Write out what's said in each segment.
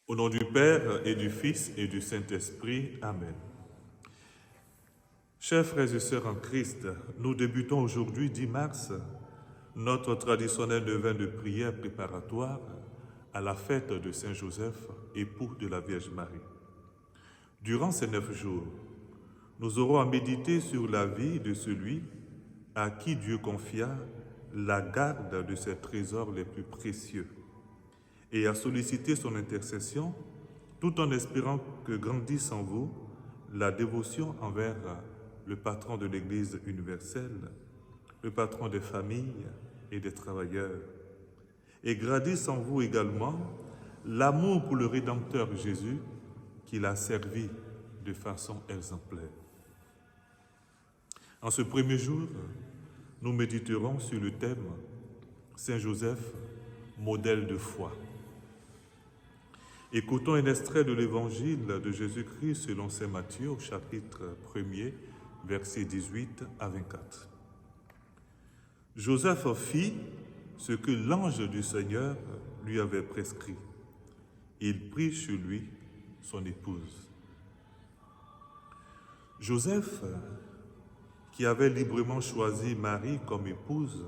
Au nom du Père et du Fils et du Saint-Esprit. Amen. Chers frères et sœurs en Christ, nous débutons aujourd'hui, 10 mars, notre traditionnel levain de prière préparatoire à la fête de Saint Joseph, époux de la Vierge Marie. Durant ces 9 jours, nous aurons à méditer sur la vie de celui à qui Dieu confia la garde de ses trésors les plus précieux et à solliciter son intercession tout en espérant que grandisse en vous la dévotion envers le patron de l'Église universelle, le patron des familles et des travailleurs, et grandisse en vous également l'amour pour le Rédempteur Jésus qui l'a servi de façon exemplaire. En ce premier jour, nous méditerons sur le thème Saint Joseph, modèle de foi. Écoutons un extrait de l'Évangile de Jésus-Christ selon saint Matthieu au chapitre 1er, versets 18 à 24. Joseph fit ce que l'ange du Seigneur lui avait prescrit. Il prit chez lui son épouse. Joseph, qui avait librement choisi Marie comme épouse,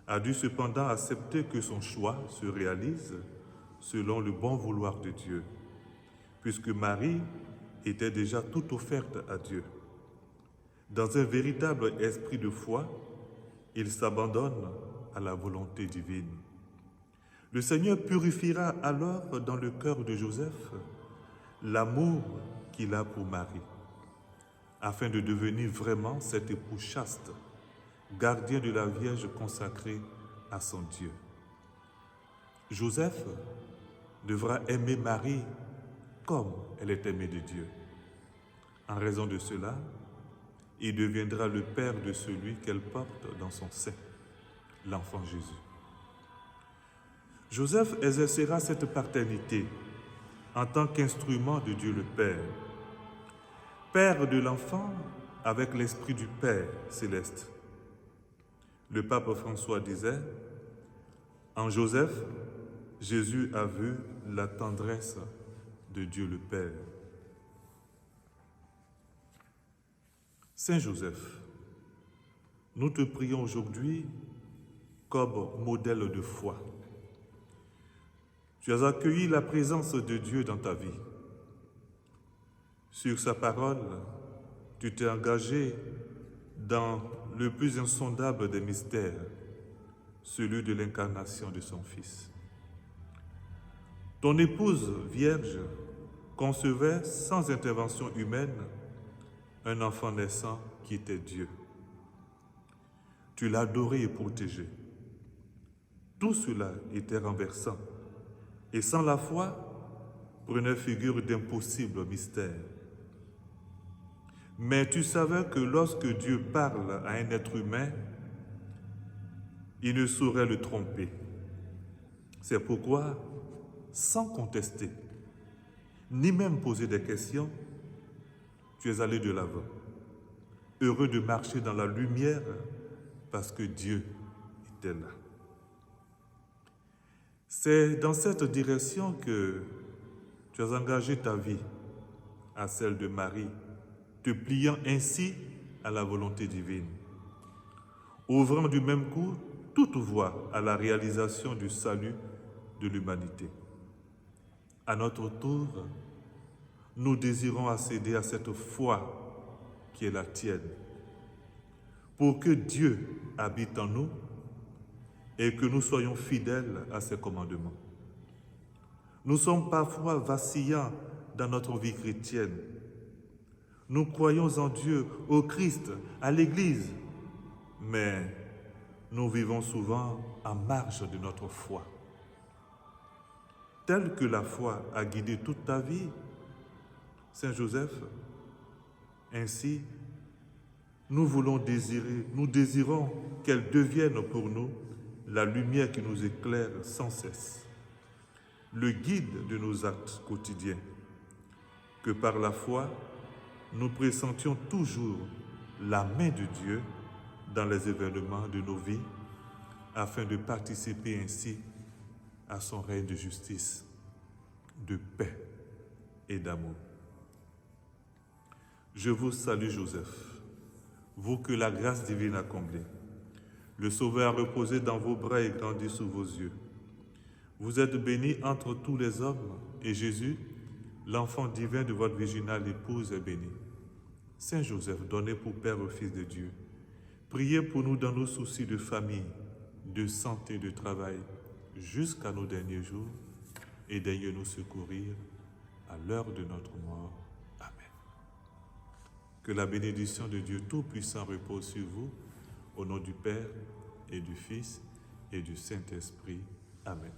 a dû cependant accepter que son choix se réalise selon le bon vouloir de Dieu, puisque Marie était déjà toute offerte à Dieu. Dans un véritable esprit de foi, il s'abandonne à la volonté divine. Le Seigneur purifiera alors dans le cœur de Joseph l'amour qu'il a pour Marie, afin de devenir vraiment cet époux chaste, gardien de la Vierge consacrée à son Dieu. Joseph devra aimer Marie comme elle est aimée de Dieu. En raison de cela, il deviendra le père de celui qu'elle porte dans son sein, l'enfant Jésus. Joseph exercera cette paternité en tant qu'instrument de Dieu le Père, père de l'enfant avec l'esprit du Père céleste. Le pape François disait, en Joseph, Jésus a vu la tendresse de Dieu le Père. Saint Joseph, nous te prions aujourd'hui comme modèle de foi. Tu as accueilli la présence de Dieu dans ta vie. Sur sa parole, tu t'es engagé dans le plus insondable des mystères, celui de l'incarnation de son Fils. Ton épouse vierge concevait sans intervention humaine un enfant naissant qui était Dieu. Tu l'as adoré et protégé. Tout cela était renversant et sans la foi prenait figure d'impossible mystère. Mais tu savais que lorsque Dieu parle à un être humain, il ne saurait le tromper. C'est pourquoi, sans contester, ni même poser des questions, tu es allé de l'avant, heureux de marcher dans la lumière parce que Dieu était là. C'est dans cette direction que tu as engagé ta vie à celle de Marie, te pliant ainsi à la volonté divine, ouvrant du même coup toute voie à la réalisation du salut de l'humanité. À notre tour, nous désirons accéder à cette foi qui est la tienne, pour que Dieu habite en nous et que nous soyons fidèles à ses commandements. Nous sommes parfois vacillants dans notre vie chrétienne. Nous croyons en Dieu, au Christ, à l'Église, mais nous vivons souvent en marge de notre foi. Telle que la foi a guidé toute ta vie, Saint Joseph, ainsi, nous désirons qu'elle devienne pour nous la lumière qui nous éclaire sans cesse, le guide de nos actes quotidiens, que par la foi, nous pressentions toujours la main de Dieu dans les événements de nos vies, afin de participer ainsi à son règne de justice. de paix et d'amour. Je vous salue Joseph, vous que la grâce divine a comblé. Le Sauveur a reposé dans vos bras et grandi sous vos yeux. Vous êtes bénie entre tous les hommes, et Jésus, l'enfant divin de votre virginale épouse, est béni. Saint Joseph, donné pour Père au Fils de Dieu, priez pour nous dans nos soucis de famille, de santé, de travail, jusqu'à nos derniers jours, et daignez nous secourir à l'heure de notre mort. Amen. Que la bénédiction de Dieu Tout-Puissant repose sur vous, au nom du Père et du Fils et du Saint-Esprit. Amen.